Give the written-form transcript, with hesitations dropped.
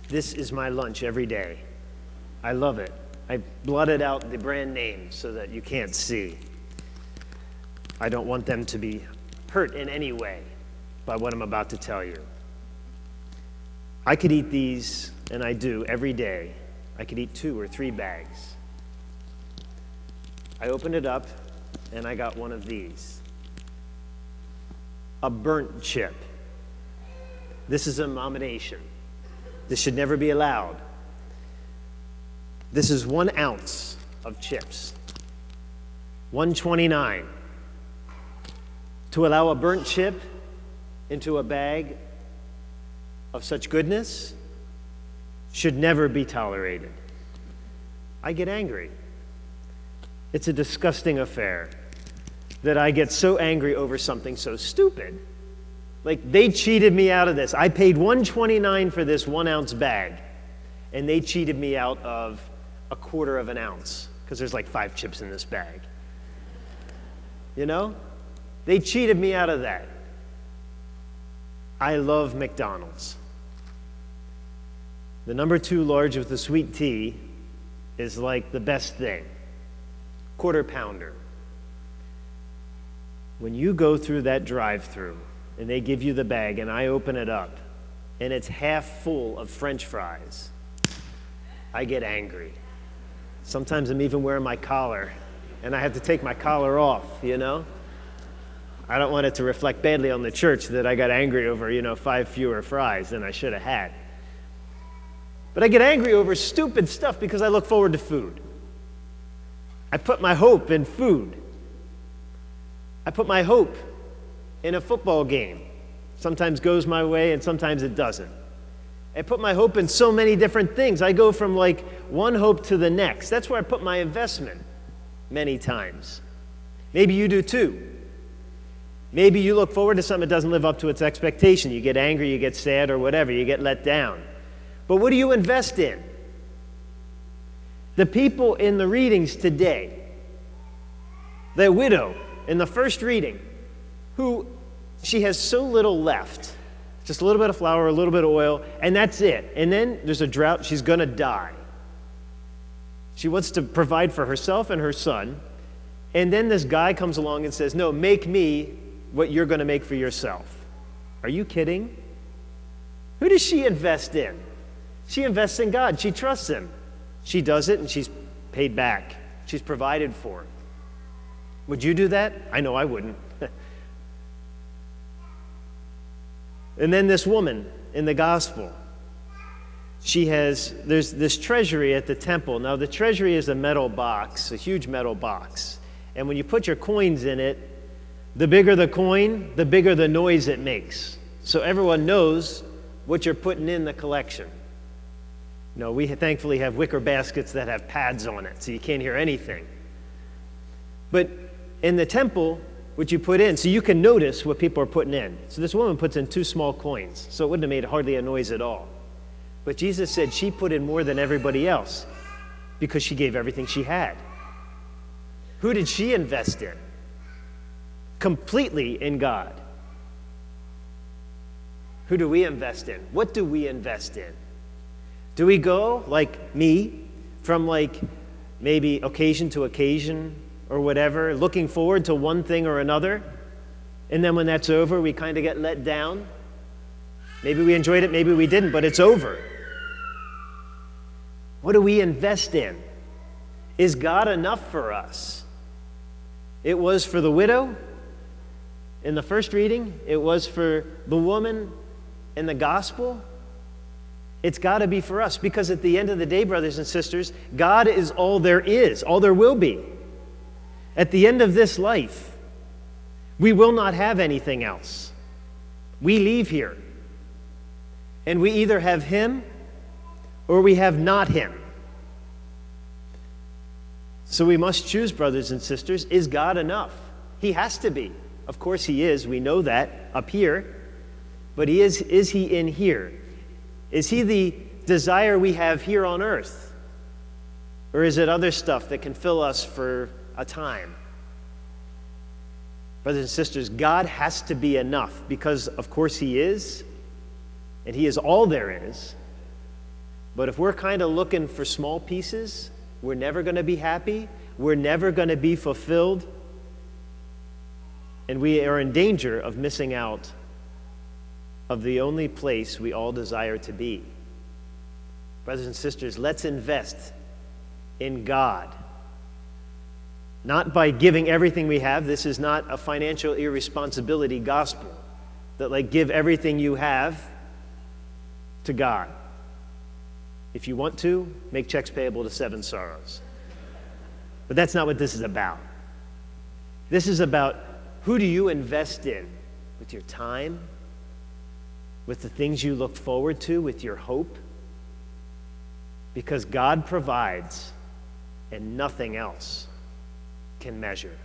This is my lunch every day. I love it. I blotted out the brand name so that you can't see. I don't want them to be hurt in any way by what I'm about to tell you. I could eat these, and I do every day. I could eat 2 or 3 bags. I opened it up, and I got one of these. A burnt chip. This is an abomination. This should never be allowed. This is 1 ounce of chips. $1.29. To allow a burnt chip into a bag of such goodness should never be tolerated. I get angry. It's a disgusting affair that I get so angry over something so stupid. Like, they cheated me out of this. I paid $1.29 for this 1 ounce bag, and they cheated me out of 1/4 of an ounce because there's like 5 chips in this bag. You know? They cheated me out of that. I love McDonald's. The number 2 large with the sweet tea is like the best thing. 1/4 pounder. When you go through that drive-through and they give you the bag and I open it up and it's half full of French fries, I get angry. Sometimes I'm even wearing my collar and I have to take my collar off, you know? I don't want it to reflect badly on the church that I got angry over, 5 fewer fries than I should have had. But I get angry over stupid stuff because I look forward to food. I put my hope in food. I put my hope in a football game. Sometimes goes my way and sometimes it doesn't. I put my hope in so many different things. I go from like one hope to the next. That's where I put my investment many times. Maybe you do too. Maybe you look forward to something that doesn't live up to its expectation. You get angry, you get sad, or whatever. You get let down. But what do you invest in? The people in the readings today, the widow in the first reading, who she has so little left, just a little bit of flour, a little bit of oil, and that's it. And then there's a drought, she's going to die. She wants to provide for herself and her son, and then this guy comes along and says, no, make me what you're going to make for yourself. Are you kidding? Who does she invest in? She invests in God. She trusts him. She does it, and she's paid back. She's provided for. Would you do that? I know I wouldn't. And then this woman in the gospel, there's this treasury at the temple. Now, the treasury is a metal box, a huge metal box. And when you put your coins in it, the bigger the coin, the bigger the noise it makes. So everyone knows what you're putting in the collection. No, we thankfully have wicker baskets that have pads on it, so you can't hear anything. But in the temple, what you put in, so you can notice what people are putting in. So this woman puts in 2 small coins, so it wouldn't have made hardly a noise at all. But Jesus said she put in more than everybody else because she gave everything she had. Who did she invest in? Completely in God. Who do we invest in? What do we invest in? Do we go, like me, from like maybe occasion to occasion or whatever, looking forward to one thing or another, and then when that's over, we kind of get let down? Maybe we enjoyed it, maybe we didn't, but it's over. What do we invest in? Is God enough for us? It was for the widow in the first reading. It was for the woman in the gospel. It's got to be for us, because at the end of the day, brothers and sisters, God is all there is, all there will be. At the end of this life, we will not have anything else. We leave here, and we either have him or we have not him. So we must choose, brothers and sisters. Is God enough? He has to be. Of course he is. We know that up here. But is he in here? Is he the desire we have here on earth? Or is it other stuff that can fill us for a time? Brothers and sisters, God has to be enough, because of course he is, and he is all there is. But if we're kind of looking for small pieces, we're never going to be happy, we're never going to be fulfilled, and we are in danger of missing out of the only place we all desire to be. Brothers and sisters, let's invest in God. Not by giving everything we have. This is not a financial irresponsibility gospel that like give everything you have to God. If you want to, make checks payable to Seven Sorrows. But that's not what this is about. This is about who do you invest in with your time, with the things you look forward to, with your hope? Because God provides, and nothing else can measure.